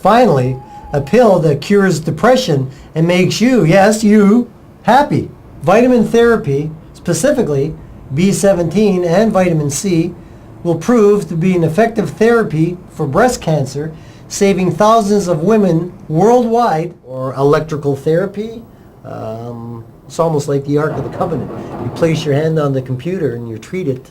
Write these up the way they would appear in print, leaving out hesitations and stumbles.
Finally, a pill that cures depression and makes you, yes, you, happy. Vitamin therapy, specifically B17 and vitamin C, will prove to be an effective therapy for breast cancer, saving thousands of women worldwide. Or electrical therapy. It's almost like the Ark of the Covenant. You place your hand on the computer and you're treated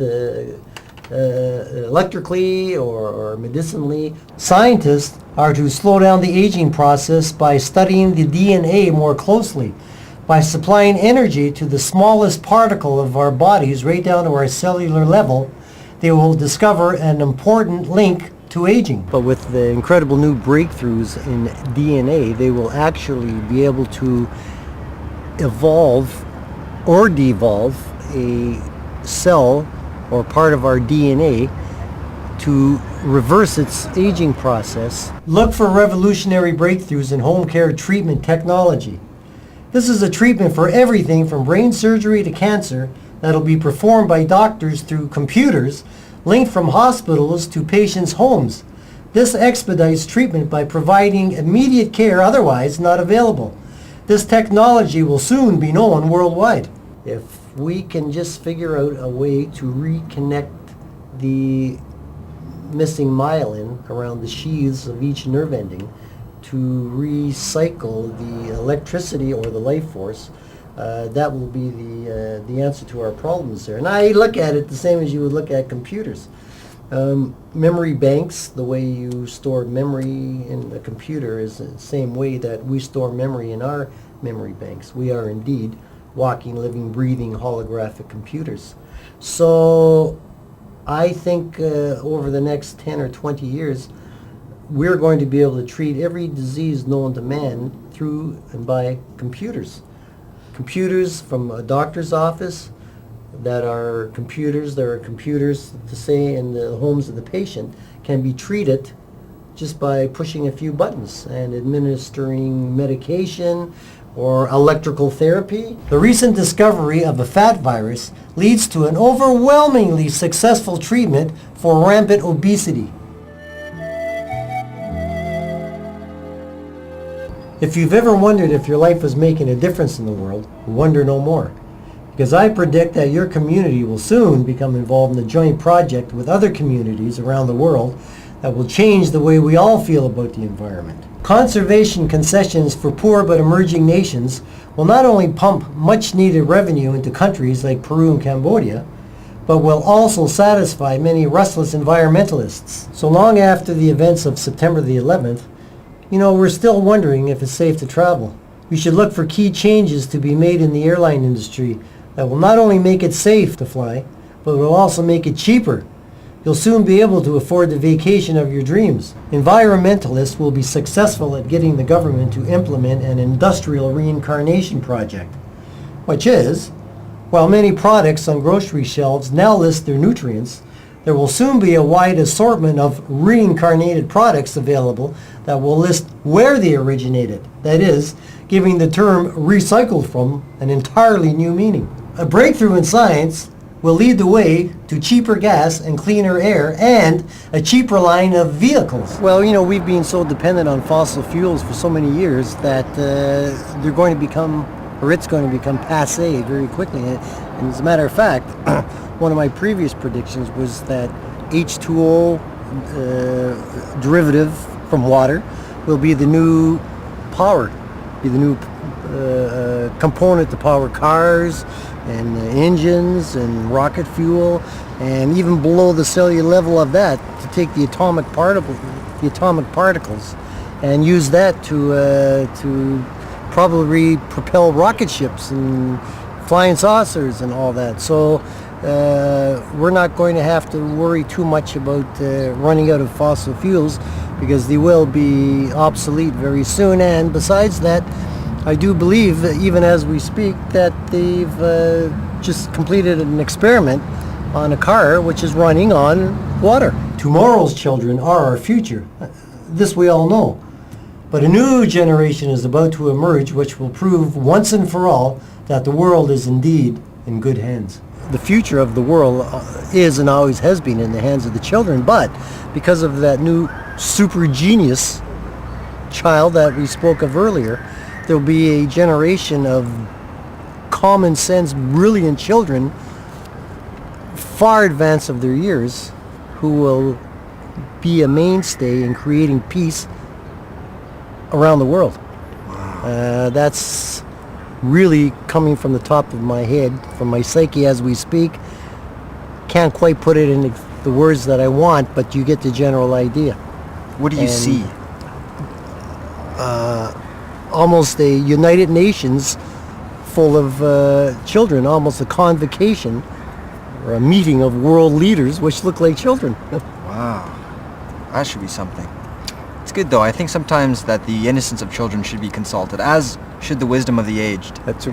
electrically or medicinally. Scientists are to slow down the aging process by studying the DNA more closely. By supplying energy to the smallest particle of our bodies right down to our cellular level, they will discover an important link to aging. But with the incredible new breakthroughs in DNA, they will actually be able to evolve or devolve a cell or part of our DNA to reverse its aging process. Look for revolutionary breakthroughs in home care treatment technology. This is a treatment for everything from brain surgery to cancer that'll be performed by doctors through computers linked from hospitals to patients' homes. This expedites treatment by providing immediate care otherwise not available. This technology will soon be known worldwide. If we can just figure out a way to reconnect the missing myelin around the sheaths of each nerve ending to recycle the electricity or the life force, that will be the answer to our problems there. And I look at it the same as you would look at computers. Memory banks, the way you store memory in a computer is the same way that we store memory in our memory banks. We are indeed walking, living, breathing holographic computers. So I think over the next 10 or 20 years, we're going to be able to treat every disease known to man through and by computers. Computers from a doctor's office that are computers to say in the homes of the patient can be treated just by pushing a few buttons and administering medication or electrical therapy. The recent discovery of a fat virus leads to an overwhelmingly successful treatment for rampant obesity. If you've ever wondered if your life is making a difference in the world, wonder no more. Because I predict that your community will soon become involved in a joint project with other communities around the world that will change the way we all feel about the environment. Conservation concessions for poor but emerging nations will not only pump much needed revenue into countries like Peru and Cambodia, but will also satisfy many restless environmentalists. So long after the events of September the 11th, we're still wondering if it's safe to travel. We should look for key changes to be made in the airline industry that will not only make it safe to fly, but will also make it cheaper. You'll soon be able to afford the vacation of your dreams. Environmentalists will be successful at getting the government to implement an industrial reincarnation project, which is, while many products on grocery shelves now list their nutrients, there will soon be a wide assortment of reincarnated products available that will list where they originated. That is, giving the term recycled from an entirely new meaning. A breakthrough in science will lead the way to cheaper gas and cleaner air and a cheaper line of vehicles. Well, we've been so dependent on fossil fuels for so many years that they're going to become, or it's going to become passé very quickly. And as a matter of fact, one of my previous predictions was that H2O derivative from water will be the new power, be the new component to power cars and engines and rocket fuel, and even below the cellular level of that, to take the atomic particles and use that to probably propel rocket ships and flying saucers and all that. So we're not going to have to worry too much about running out of fossil fuels, because they will be obsolete very soon. And besides that, I do believe, even as we speak, that they've just completed an experiment on a car which is running on water. Tomorrow's children are our future. This we all know. But a new generation is about to emerge which will prove once and for all that the world is indeed in good hands. The future of the world is and always has been in the hands of the children, but because of that new super genius child that we spoke of earlier, there'll be a generation of common sense, brilliant children, far advanced of their years, who will be a mainstay in creating peace around the world. That's really coming from the top of my head, from my psyche as we speak. Can't quite put it in the words that I want, but you get the general idea. What do you see? Almost a United Nations full of children, almost a convocation or a meeting of world leaders which look like children. Wow, that should be something. It's good though. I think sometimes that the innocence of children should be consulted, as should the wisdom of the aged. That's